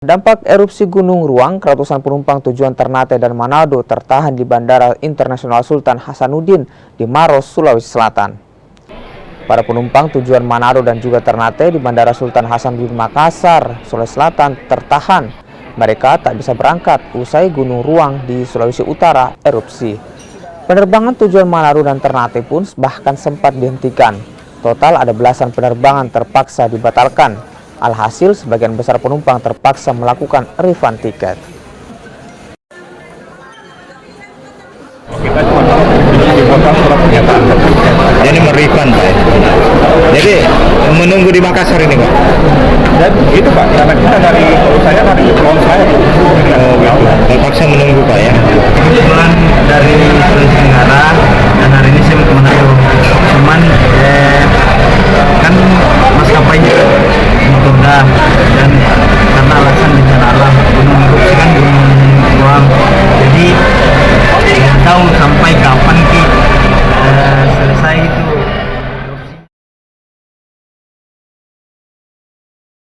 Dampak erupsi Gunung Ruang, ratusan penumpang tujuan Ternate dan Manado tertahan di Bandara Internasional Sultan Hasanuddin di Maros, Sulawesi Selatan. Para penumpang tujuan Manado dan juga Ternate di Bandara Sultan Hasanuddin Makassar, Sulawesi Selatan tertahan. Mereka tak bisa berangkat usai Gunung Ruang di Sulawesi Utara erupsi. Penerbangan tujuan Manado dan Ternate pun bahkan sempat dihentikan. Total ada belasan penerbangan terpaksa dibatalkan. Alhasil, sebagian besar penumpang terpaksa melakukan refund tiket. Kita cuma dipotong surat pernyataan. Jadi merefund, Pak. Jadi menunggu di Makassar ini, Pak. Dan itu, Pak, karena kita dari perusahaan